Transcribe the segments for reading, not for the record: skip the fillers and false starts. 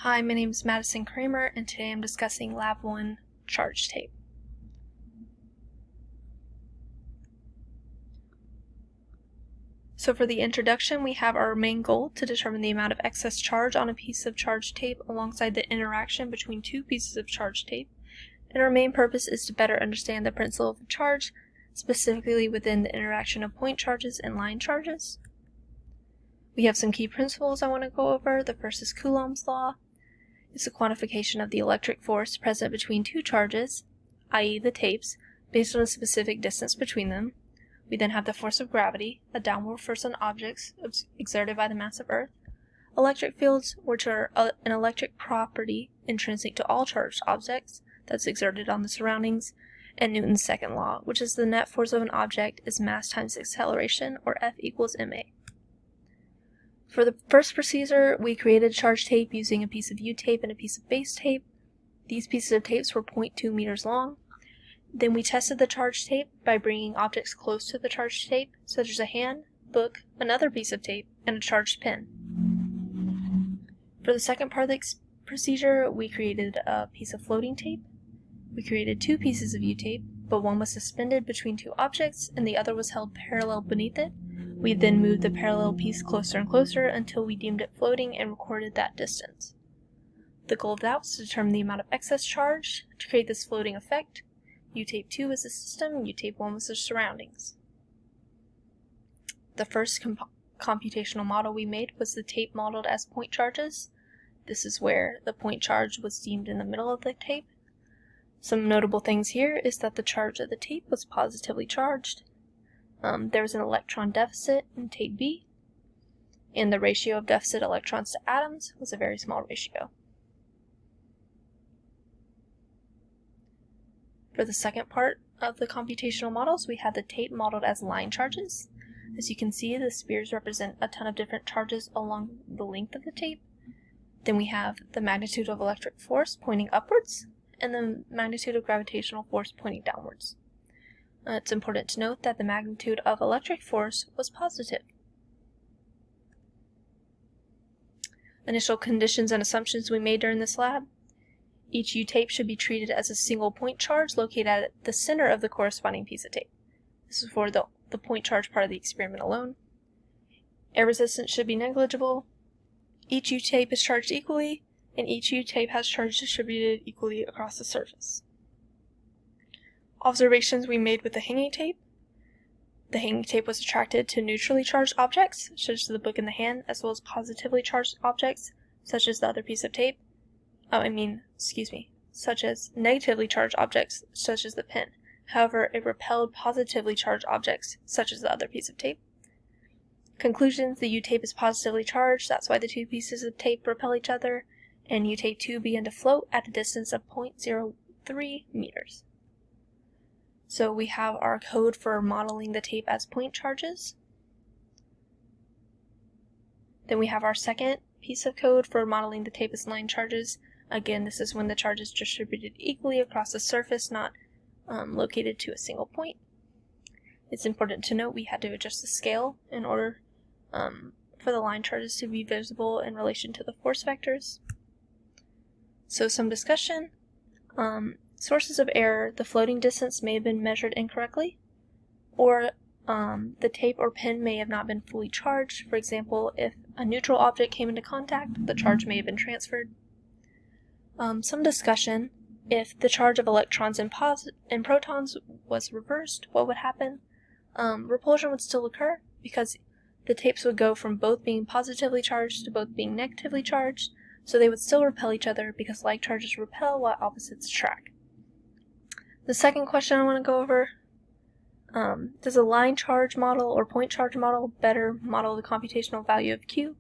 Hi, my name is Madison Kramer, and today I'm discussing Lab 1 charge tape. So for the introduction, we have our main goal to determine the amount of excess charge on a piece of charge tape alongside the interaction between two pieces of charge tape. And our main purpose is to better understand the principle of charge, specifically within the interaction of point charges and line charges. We have some key principles I want to go over. The first is Coulomb's law. It's a quantification of the electric force present between two charges, i.e. the tapes, based on a specific distance between them. We then have the force of gravity, a downward force on objects exerted by the mass of Earth. Electric fields, which are an electric property intrinsic to all charged objects that's exerted on the surroundings. And Newton's second law, which is the net force of an object is mass times acceleration, or F equals ma. For the first procedure, we created charge tape using a piece of U-tape and a piece of base tape. These pieces of tapes were 0.2 meters long. Then we tested the charge tape by bringing objects close to the charged tape, such as a hand, book, another piece of tape, and a charged pen. For the second part of the procedure, we created a piece of floating tape. We created two pieces of U-tape, but one was suspended between two objects and the other was held parallel beneath it. We then moved the parallel piece closer and closer until we deemed it floating and recorded that distance. The goal of that was to determine the amount of excess charge to create this floating effect. U-tape 2 was the system, U-tape 1 was the surroundings. The first computational model we made was the tape modeled as point charges. This is where the point charge was deemed in the middle of the tape. Some notable things here is that the charge of the tape was positively charged. There was an electron deficit in tape B, and the ratio of deficit electrons to atoms was a very small ratio. For the second part of the computational models, we had the tape modeled as line charges. As you can see, the spheres represent a ton of different charges along the length of the tape. Then we have the magnitude of electric force pointing upwards, and the magnitude of gravitational force pointing downwards. It's important to note that the magnitude of electric force was positive. Initial conditions and assumptions we made during this lab. Each U-tape should be treated as a single point charge located at the center of the corresponding piece of tape. This is for the point charge part of the experiment alone. Air resistance should be negligible. Each U-tape is charged equally, and each U-tape has charge distributed equally across the surface. Observations we made with the hanging tape. The hanging tape was attracted to neutrally charged objects, such as the book in the hand, as well as positively charged objects, such as the other piece of tape. Such as negatively charged objects, such as the pen. However, it repelled positively charged objects, such as the other piece of tape. Conclusions: the U-tape is positively charged, that's why the two pieces of tape repel each other, and U-tape 2 began to float at a distance of 0.03 meters. So we have our code for modeling the tape as point charges. Then we have our second piece of code for modeling the tape as line charges. Again, this is when the charge is distributed equally across the surface, not located to a single point. It's important to note we had to adjust the scale in order for the line charges to be visible in relation to the force vectors. So some discussion. Sources of error: the floating distance may have been measured incorrectly, or the tape or pen may have not been fully charged. For example, if a neutral object came into contact, the charge may have been transferred. Some discussion: if the charge of electrons and protons was reversed, what would happen? Repulsion would still occur because the tapes would go from both being positively charged to both being negatively charged, so they would still repel each other because like charges repel while opposites attract. The second question I want to go over, does a line charge model or point charge model better model the computational value of Q?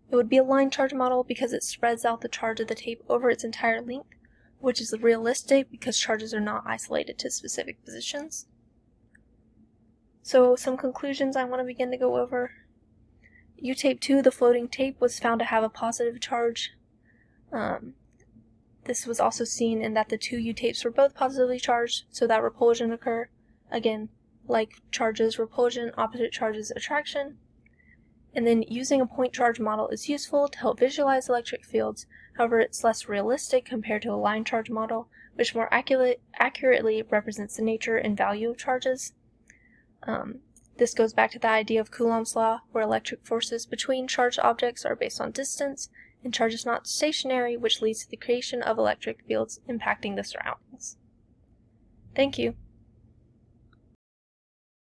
It would be a line charge model because it spreads out the charge of the tape over its entire length, which is realistic because charges are not isolated to specific positions. So some conclusions I want to begin to go over. U-tape 2, the floating tape, was found to have a positive charge. This was also seen in that the two U-tapes were both positively charged, so that repulsion occurred. Again, like charges repulsion, opposite charges attraction. And then using a point charge model is useful to help visualize electric fields. However, it's less realistic compared to a line charge model, which more accurately represents the nature and value of charges. This goes back to the idea of Coulomb's law, where electric forces between charged objects are based on distance, and charge is not stationary, which leads to the creation of electric fields impacting the surroundings. Thank you.